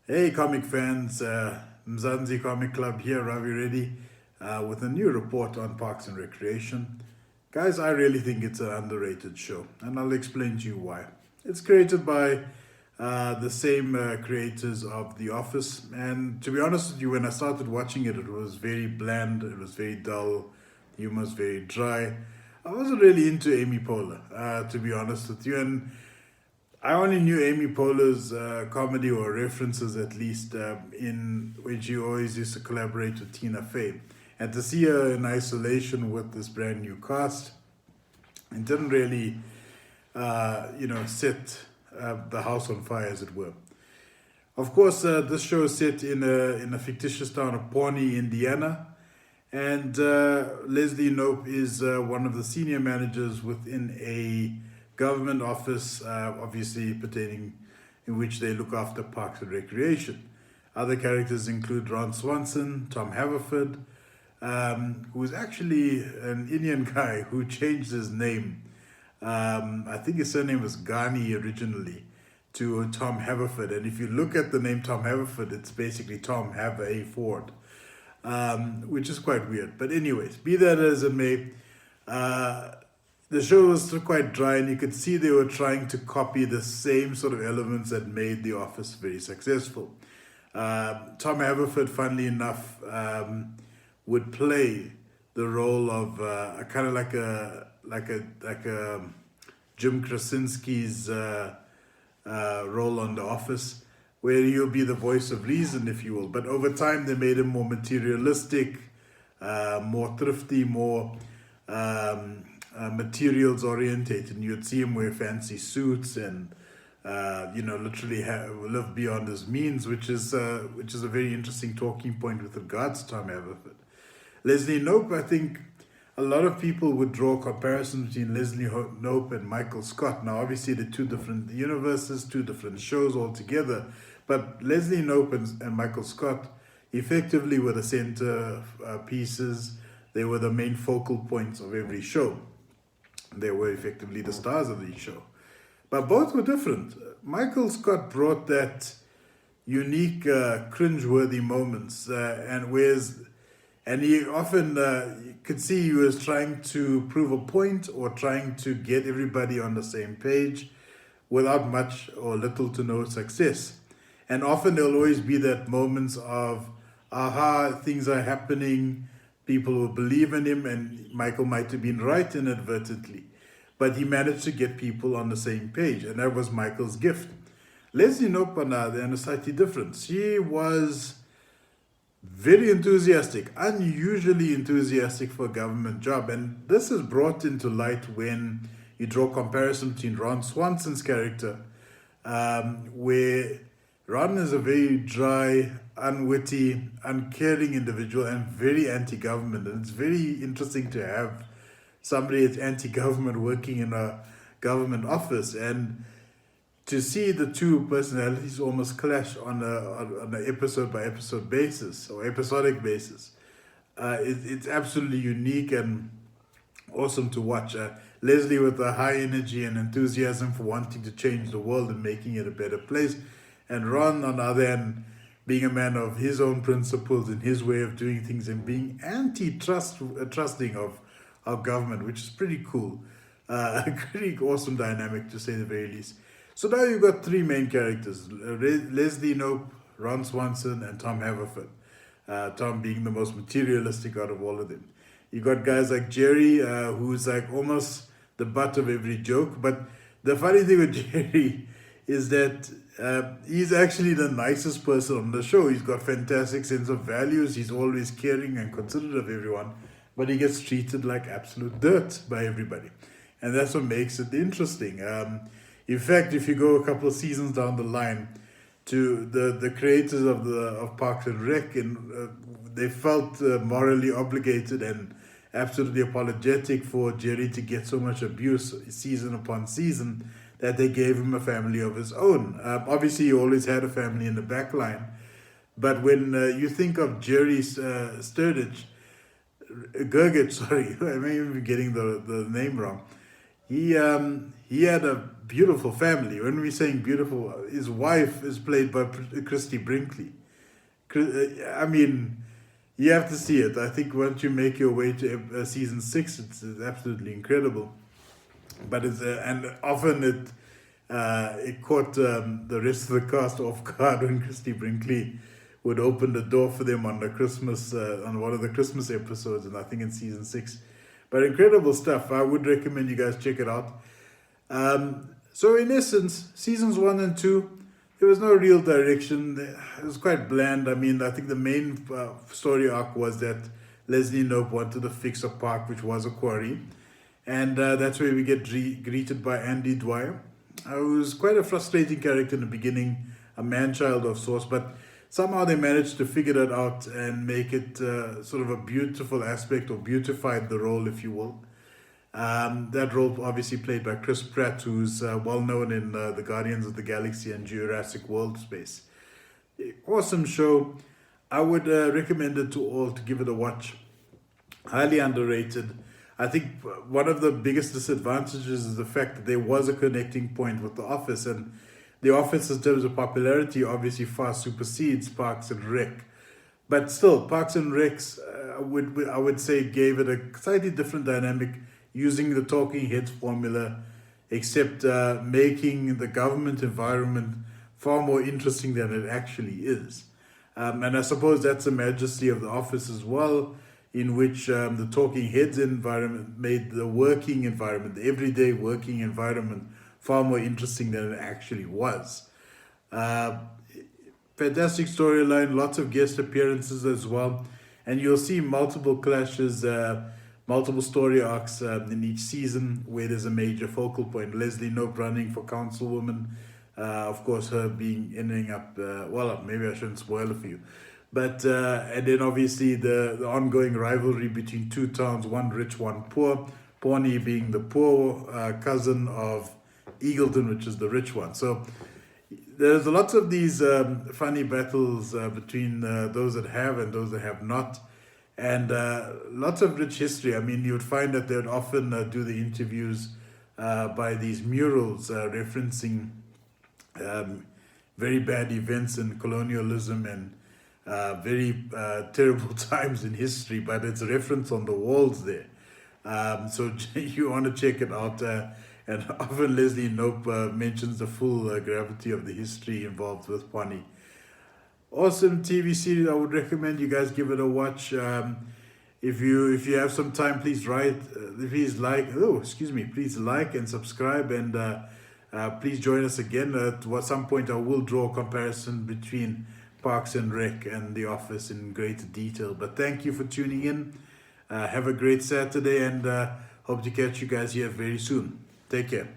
Hey, comic fans, Mzansi Comic Club here, Ravi Reddy, with a new report on Parks and Recreation. Guys, I really think it's an underrated show, and I'll explain to you why. It's created by the same creators of The Office, and to be honest with you, when I started watching it, it was very bland, it was very dull, humor was very dry. I wasn't really into Amy Poehler, to be honest with you, and I only knew Amy Poehler's comedy or references at least in when she always used to collaborate with Tina Fey. And to see her in isolation with this brand new cast, it didn't really, set the house on fire, as it were. Of course, this show is set in a fictitious town of Pawnee, Indiana, and Leslie Knope is one of the senior managers within a government office, obviously pertaining in which they look after parks and recreation. Other characters include Ron Swanson, Tom Haverford, who is actually an Indian guy who changed his name. I think his surname was Ghani originally to Tom Haverford. And if you look at the name Tom Haverford, it's basically Tom Have a Ford, which is quite weird. But, anyways, be that as it may, the show was still quite dry, and you could see they were trying to copy the same sort of elements that made The Office very successful. Tom Haverford, funnily enough, would play the role of kind of like a Jim Krasinski's role on The Office, where he'll be the voice of reason, if you will. But over time, they made him more materialistic, more thrifty, more materials orientated. And you'd see him wear fancy suits and literally live beyond his means, which is a very interesting talking point with regards to Tom Haverford. Leslie Knope, I think a lot of people would draw comparisons between Knope and Michael Scott. Now, obviously, they're two different universes, two different shows altogether, but Leslie Knope and Michael Scott effectively were the center pieces. They were the main focal points of every show. They were effectively the stars of each show. But both were different. Michael Scott brought that unique, cringe-worthy moments, and he often you could see he was trying to prove a point or trying to get everybody on the same page without much or little to no success. And often there'll always be that moments of, aha, things are happening, people will believe in him, and Michael might have been right inadvertently. But he managed to get people on the same page, and that was Michael's gift. Leslie Knope, on the other hand, is slightly different. She was very enthusiastic, unusually enthusiastic for a government job. And this is brought into light when you draw comparison between Ron Swanson's character, where Ron is a very dry, unwitty, uncaring individual and very anti-government. And it's very interesting to have somebody that's anti-government working in a government office, and to see the two personalities almost clash on a episode by episode basis or episodic basis. It's absolutely unique and awesome to watch. Leslie with a high energy and enthusiasm for wanting to change the world and making it a better place, and Ron, on the other hand, being a man of his own principles and his way of doing things and being trusting of government, which is pretty cool. A pretty awesome dynamic, to say the very least. So now you've got three main characters: Leslie Knope, Ron Swanson, and Tom Haverford. Tom being the most materialistic out of all of them. You got guys like Jerry, who's like almost the butt of every joke. But the funny thing with Jerry is that he's actually the nicest person on the show. He's got fantastic sense of values. He's always caring and considerate of everyone, but he gets treated like absolute dirt by everybody, and that's what makes it interesting. In fact, if you go a couple of seasons down the line, to the creators of Parks and Rec, and they felt morally obligated and absolutely apologetic for Jerry to get so much abuse season upon season that they gave him a family of his own. Obviously, he always had a family in the back line, but when you think of Jerry Gergich, sorry, I may even be getting the name wrong. He had a beautiful family. When we're saying beautiful, his wife is played by Christy Brinkley. I mean, you have to see it. I think once you make your way to season 6, it's absolutely incredible. But it's and often it caught the rest of the cast off guard when Christy Brinkley would open the door for them on the Christmas on one of the Christmas episodes, and I think in season 6. But incredible stuff. I would recommend you guys check it out. So in essence, seasons 1 and 2, there was no real direction. It was quite bland. I mean, I think the main story arc was that Leslie Knope wanted to fix a park, which was a quarry. And that's where we get greeted by Andy Dwyer, who was quite a frustrating character in the beginning, a man-child of sorts, but somehow they managed to figure that out and make it sort of a beautiful aspect, or beautified the role, if you will. That role obviously played by Chris Pratt, who's well known in the Guardians of the Galaxy and Jurassic World space. Awesome show. I would recommend it to all to give it a watch. Highly underrated. I think one of the biggest disadvantages is the fact that there was a connecting point with The Office, and The Office in terms of popularity obviously far supersedes Parks and Rec. But still, Parks and Recs, I would say, gave it a slightly different dynamic, using the Talking Heads formula, except making the government environment far more interesting than it actually is. And I suppose that's the majesty of The Office as well, in which the Talking Heads environment made the working environment, the everyday working environment, far more interesting than it actually was. Fantastic storyline, lots of guest appearances as well, and you'll see multiple clashes, multiple story arcs in each season where there's a major focal point. Leslie Knope running for councilwoman, of course, her ending up, well, maybe I shouldn't spoil it for you. But, and then obviously the ongoing rivalry between two towns, one rich, one poor. Pawnee being the poor cousin of Eagleton, which is the rich one. So there's lots of these funny battles between those that have and those that have not. And lots of rich history. I mean, you would find that they would often do the interviews by these murals referencing very bad events in colonialism and very terrible times in history, but it's a reference on the walls there. So you want to check it out. And often Leslie Knope mentions the full gravity of the history involved with Pawnee. Awesome TV series. I would recommend you guys give it a watch. If you have some time, please please like and subscribe, and please join us again. At some point I will draw a comparison between Parks and Rec and The Office in greater detail. But thank you for tuning in. Have a great Saturday, and hope to catch you guys here very soon. Take care.